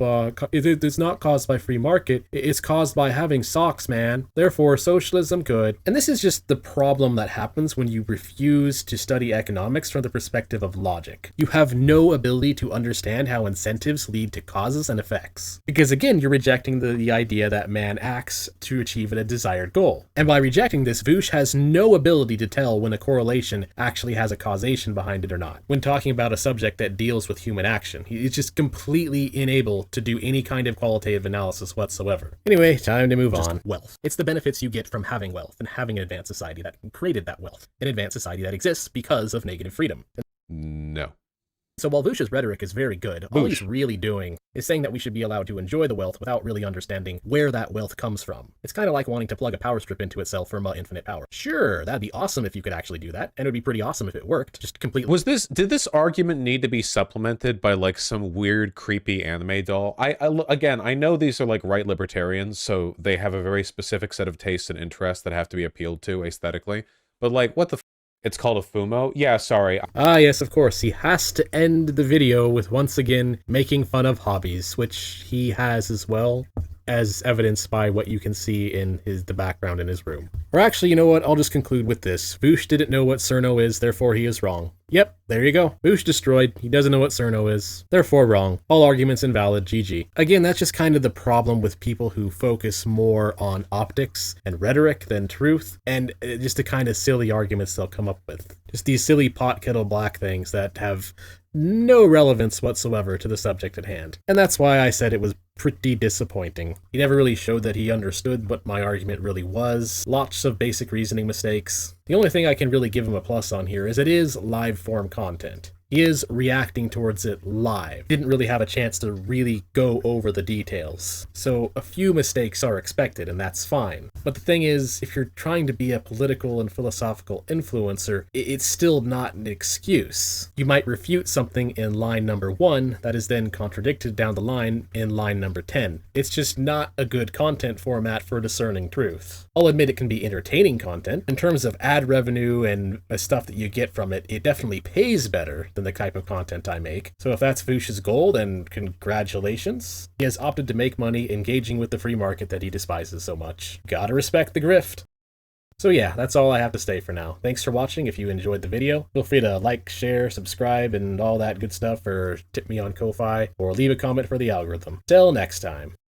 it's not caused by free market, it's caused by having socks, man. Therefore, socialism good. And this is just the problem that happens when you refuse to study economics from the perspective of logic. You have no ability to understand how incentives lead to causes and effects. Because again, you're rejecting the idea that man acts to achieve a desired goal. And by rejecting this, Vaush has no ability to tell when a correlation actually has a causation behind it or not. When talking about a subject that deals with human action, he's just completely unable to do any kind of qualitative analysis whatsoever. Anyway, time to move on. Wealth. It's the benefits you get from having wealth and having an advanced society that created that wealth. An advanced society that exists because of negative freedom. No. So while Vaush's rhetoric is very good, all he's really doing is saying that we should be allowed to enjoy the wealth without really understanding where that wealth comes from. It's kind of like wanting to plug a power strip into itself for infinite power. Sure, that'd be awesome if you could actually do that, and it would be pretty awesome if it worked, just completely. Did this argument need to be supplemented by, like, some weird, creepy anime doll? Again, I know these are, like, right libertarians, so they have a very specific set of tastes and interests that have to be appealed to aesthetically, but, like, what the f? It's called a Fumo? Yeah, sorry. Ah, yes, of course. He has to end the video with once again making fun of hobbies, which he has as well, as evidenced by what you can see in the background in his room. Or actually, you know what? I'll just conclude with this. Vaush didn't know what Cerno is, therefore he is wrong. Yep, there you go. Vaush destroyed. He doesn't know what Cerno is. Therefore wrong. All arguments invalid. GG. Again, that's just kind of the problem with people who focus more on optics and rhetoric than truth, and just the kind of silly arguments they'll come up with. Just these silly pot kettle black things that have no relevance whatsoever to the subject at hand. And that's why I said it was pretty disappointing. He never really showed that he understood what my argument really was. Lots of basic reasoning mistakes. The only thing I can really give him a plus on here is it is live form content. He is reacting towards it live. Didn't really have a chance to really go over the details. So a few mistakes are expected, and that's fine. But the thing is, if you're trying to be a political and philosophical influencer, it's still not an excuse. You might refute something in line number 1 that is then contradicted down the line in line number 10. It's just not a good content format for discerning truth. I'll admit it can be entertaining content. In terms of ad revenue and stuff that you get from it, it definitely pays better than the type of content I make. So if that's Vaush's goal, then congratulations. He has opted to make money engaging with the free market that he despises so much. Gotta respect the grift. So yeah, that's all I have to say for now. Thanks for watching. If you enjoyed the video, feel free to like, share, subscribe, and all that good stuff, or tip me on Ko-Fi, or leave a comment for the algorithm. Till next time.